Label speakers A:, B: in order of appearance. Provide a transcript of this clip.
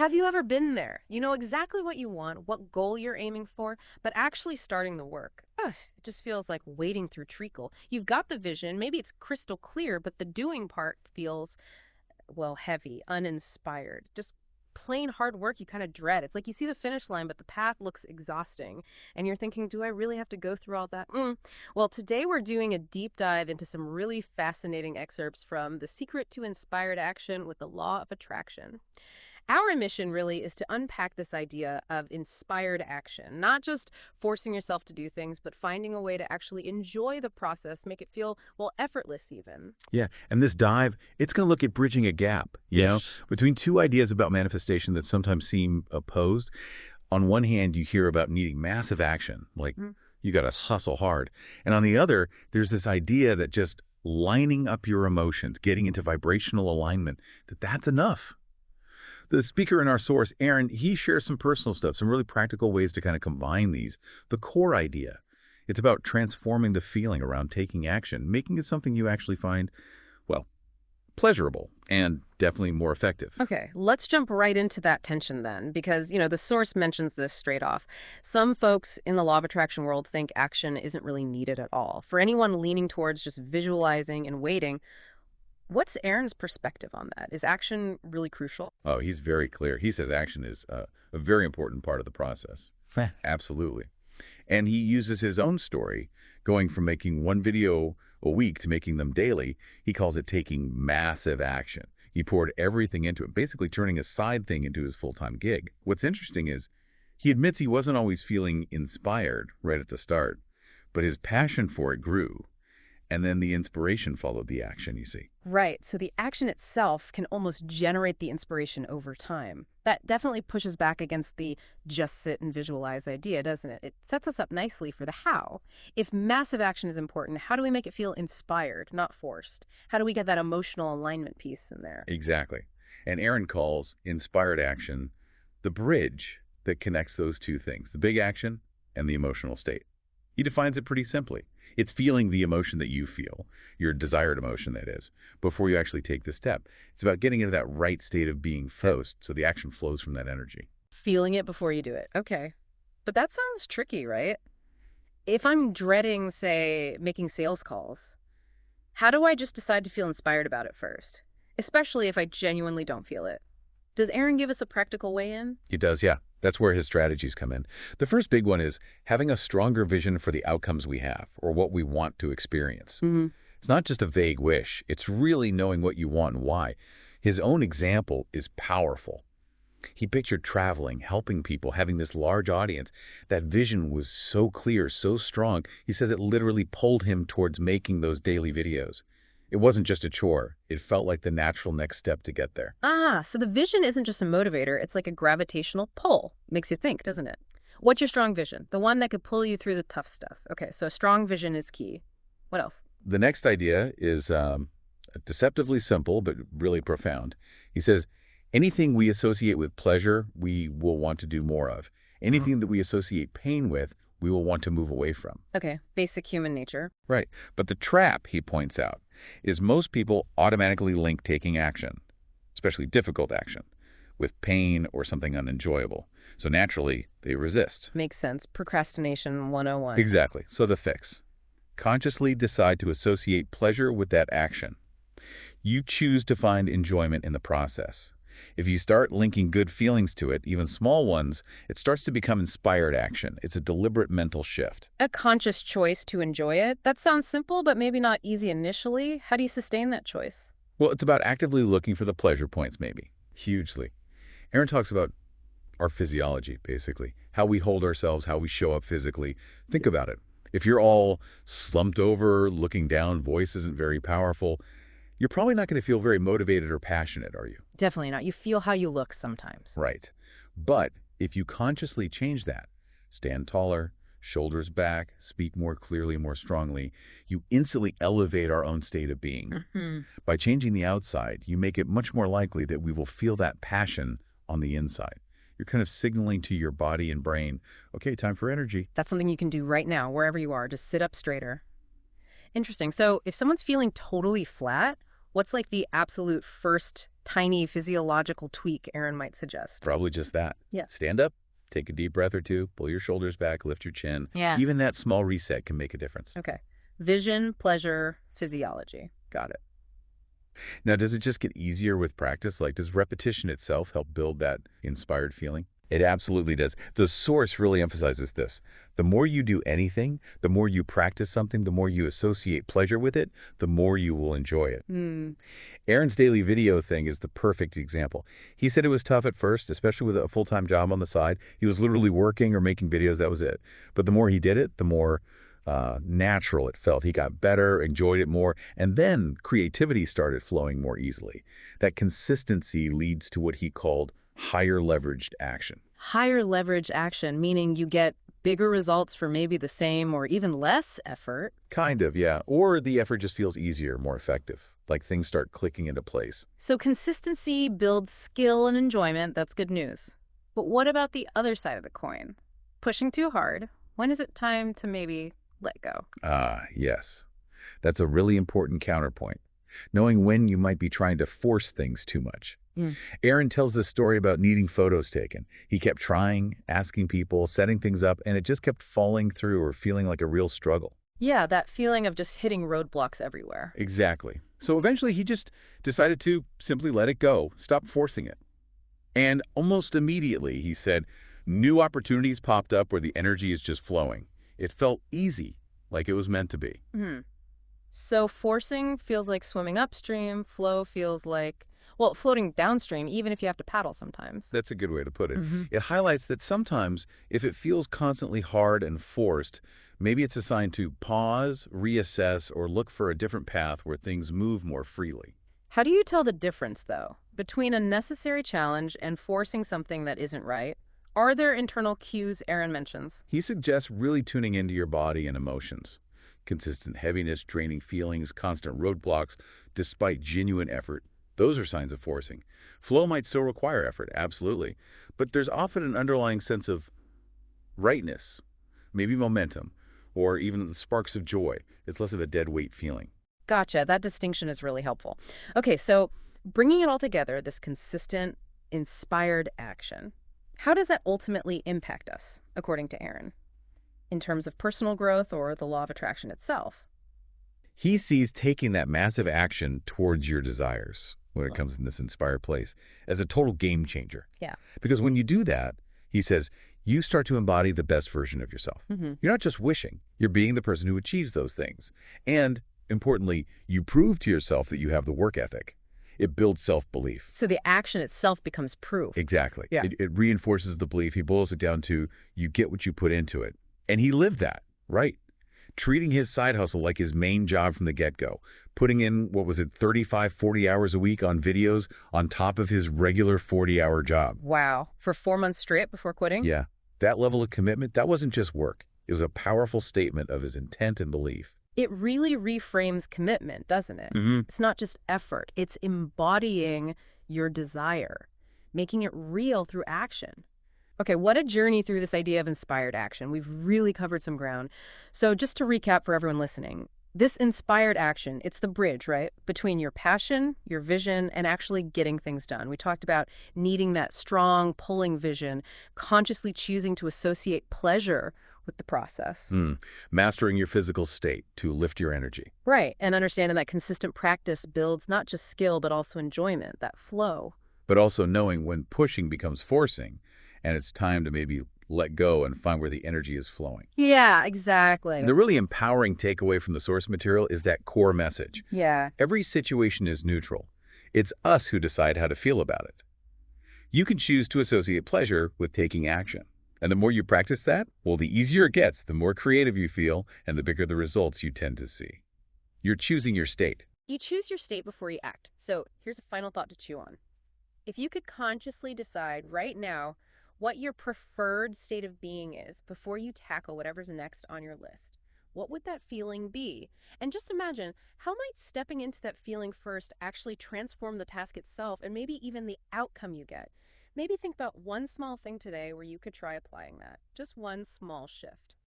A: Have you ever been there? You know exactly what you want, what goal you're aiming for, but actually starting the work. Ugh, it just feels like wading through treacle. You've got the vision, maybe it's crystal clear, but the doing part feels, well, heavy, uninspired. Just plain hard work you kind of dread. It's like you see the finish line, but the path looks exhausting. And you're thinking, do I really have to go through all that? Well, today we're doing a deep dive into some really fascinating excerpts from The Secret to Inspired Action with the Law of Attraction. Our mission really is to unpack this idea of inspired action, not just forcing yourself to do things, but finding a way to actually enjoy the process, make it feel, well, effortless even.
B: Yeah, and this dive, it's going to look at bridging a gap,
A: Ish.
B: between two ideas about manifestation that sometimes seem opposed. On one hand, you hear about needing massive action, like
A: Mhm.
B: you got to hustle hard. And on the other, there's this idea that just lining up your emotions, getting into vibrational alignment, that's enough. The speaker in our source, Aaron, he shares some personal stuff, some really practical ways to kind of combine these. The core idea, it's about transforming the feeling around taking action, making it something you actually find, well, pleasurable and definitely more effective.
A: Okay, let's jump right into that tension then, because, the source mentions this straight off. Some folks in the law of attraction world think action isn't really needed at all. For anyone leaning towards just visualizing and waiting, what's Aaron's perspective on that? Is action really crucial?
B: Oh, he's very clear. He says action is a very important part of the process. Absolutely. And he uses his own story, going from making one video a week to making them daily. He calls it taking massive action. He poured everything into it, basically turning a side thing into his full-time gig. What's interesting is he admits he wasn't always feeling inspired right at the start, but his passion for it grew. And then the inspiration followed the action, you see.
A: Right. So the action itself can almost generate the inspiration over time. That definitely pushes back against the just sit and visualize idea, doesn't it? It sets us up nicely for the how. If massive action is important, how do we make it feel inspired, not forced? How do we get that emotional alignment piece in there?
B: Exactly. And Aaron calls inspired action the bridge that connects those two things, the big action and the emotional state. He defines it pretty simply. It's feeling the emotion that you feel, your desired emotion, that is, before you actually take the step. It's about getting into that right state of being first, so the action flows from that energy.
A: Feeling it before you do it. Okay. But that sounds tricky, right? If I'm dreading, say, making sales calls, how do I just decide to feel inspired about it first? Especially if I genuinely don't feel it. Does Aaron give us a practical way in?
B: He does, yeah. That's where his strategies come in. The first big one is having a stronger vision for the outcomes we have or what we want to experience.
A: Hmm.
B: It's not just a vague wish. It's really knowing what you want and why. His own example is powerful. He pictured traveling, helping people, having this large audience. That vision was so clear, so strong, he says it literally pulled him towards making those daily videos. It wasn't just a chore. It felt like the natural next step to get there.
A: Ah, so the vision isn't just a motivator, it's like a gravitational pull. Makes you think, doesn't it? What's your strong vision? The one that could pull you through the tough stuff. Okay, so a strong vision is key. What else?
B: The next idea is deceptively simple, but really profound. He says, anything we associate with pleasure, we will want to do more of. Anything that we associate pain with, we will want to move away from.
A: Okay, basic human nature.
B: Right. But the trap, he points out, is most people automatically link taking action, especially difficult action, with pain or something unenjoyable. So naturally, they resist.
A: Makes sense. Procrastination 101.
B: Exactly. So the fix. Consciously decide to associate pleasure with that action. You choose to find enjoyment in the process. If you start linking good feelings to it, even small ones, it starts to become inspired action. It's a deliberate mental shift.
A: A conscious choice to enjoy it? That sounds simple, but maybe not easy initially. How do you sustain that choice?
B: Well, it's about actively looking for the pleasure points, maybe. Hugely. Aaron talks about our physiology, basically. How we hold ourselves, how we show up physically. Think about it. If you're all slumped over, looking down, voice isn't very powerful, you're probably not going to feel very motivated or passionate, are you?
A: Definitely not. You feel how you look sometimes.
B: Right. But if you consciously change that, stand taller, shoulders back, speak more clearly, more strongly, you instantly elevate our own state of being.
A: Hmm.
B: By changing the outside, you make it much more likely that we will feel that passion on the inside. You're kind of signaling to your body and brain, okay, time for energy.
A: That's something you can do right now, wherever you are. Just sit up straighter. Interesting. So if someone's feeling totally flat, what's like the absolute first tiny physiological tweak Aaron might suggest?
B: Probably just that.
A: Yeah.
B: Stand up, take a deep breath or two, pull your shoulders back, lift your chin.
A: Yeah.
B: Even that small reset can make a difference.
A: Okay. Vision, pleasure, physiology.
B: Got it. Now, does it just get easier with practice? Like, does repetition itself help build that inspired feeling? It absolutely does. The source really emphasizes this. The more you do anything, the more you practice something, the more you associate pleasure with it, the more you will enjoy it. Aaron's daily video thing is the perfect example. He said it was tough at first, especially with a full-time job on the side. He was literally working or making videos, that was it. But the more he did it, the more natural it felt. He got better, enjoyed it more, and then creativity started flowing more easily. That consistency leads to what he called higher leveraged action.
A: Higher leverage action, meaning you get bigger results for maybe the same or even less effort.
B: Kind of, yeah. Or the effort just feels easier, more effective, like things start clicking into place.
A: So consistency builds skill and enjoyment. That's good news. But what about the other side of the coin? Pushing too hard. When is it time to maybe let go?
B: Yes. That's a really important counterpoint. Knowing when you might be trying to force things too much. Aaron tells this story about needing photos taken. He kept trying, asking people, setting things up, and it just kept falling through or feeling like a real struggle.
A: Yeah, that feeling of just hitting roadblocks everywhere.
B: Exactly. So eventually he just decided to simply let it go, stop forcing it. And almost immediately, he said, new opportunities popped up where the energy is just flowing. It felt easy, like it was meant to be.
A: So forcing feels like swimming upstream, flow feels like, well, floating downstream, even if you have to paddle sometimes.
B: That's a good way to put it. It highlights that sometimes, if it feels constantly hard and forced, maybe it's a sign to pause, reassess, or look for a different path where things move more freely.
A: How do you tell the difference, though, between a necessary challenge and forcing something that isn't right? Are there internal cues Aaron mentions?
B: He suggests really tuning into your body and emotions. Consistent heaviness, draining feelings, constant roadblocks, despite genuine effort. Those are signs of forcing. Flow might still require effort, absolutely. But there's often an underlying sense of rightness, maybe momentum, or even the sparks of joy. It's less of a dead weight feeling.
A: Gotcha. That distinction is really helpful. Okay, so bringing it all together, this consistent, inspired action, how does that ultimately impact us, according to Aaron, in terms of personal growth or the law of attraction itself?
B: He sees taking that massive action towards your desires, when it comes in this inspired place, as a total game changer.
A: Yeah.
B: Because when you do that, he says, you start to embody the best version of yourself. You're not just wishing, you're being the person who achieves those things. And, importantly, you prove to yourself that you have the work ethic. It builds self-belief.
A: So the action itself becomes proof.
B: Exactly.
A: Yeah.
B: It reinforces the belief. He boils it down to, you get what you put into it. And he lived that, right? Treating his side hustle like his main job from the get-go, putting in, 35, 40 hours a week on videos on top of his regular 40-hour job.
A: Wow. For 4 months straight before quitting?
B: Yeah. That level of commitment, that wasn't just work. It was a powerful statement of his intent and belief.
A: It really reframes commitment, doesn't it? It's not just effort. It's embodying your desire, making it real through action. Okay, what a journey through this idea of inspired action. We've really covered some ground. So just to recap for everyone listening, this inspired action, it's the bridge, right, between your passion, your vision, and actually getting things done. We talked about needing that strong, pulling vision, consciously choosing to associate pleasure with the process.
B: Mastering your physical state to lift your energy.
A: Right, and understanding that consistent practice builds not just skill, but also enjoyment, that flow.
B: But also knowing when pushing becomes forcing, and it's time to maybe let go and find where the energy is flowing.
A: Yeah, exactly.
B: The really empowering takeaway from the source material is that core message.
A: Yeah.
B: Every situation is neutral. It's us who decide how to feel about it. You can choose to associate pleasure with taking action. And the more you practice that, well, the easier it gets, the more creative you feel, and the bigger the results you tend to see. You're choosing your state.
A: You choose your state before you act. So here's a final thought to chew on. If you could consciously decide right now what your preferred state of being is before you tackle whatever's next on your list, what would that feeling be? And just imagine, how might stepping into that feeling first actually transform the task itself and maybe even the outcome you get? Maybe think about one small thing today where you could try applying that. Just one small shift.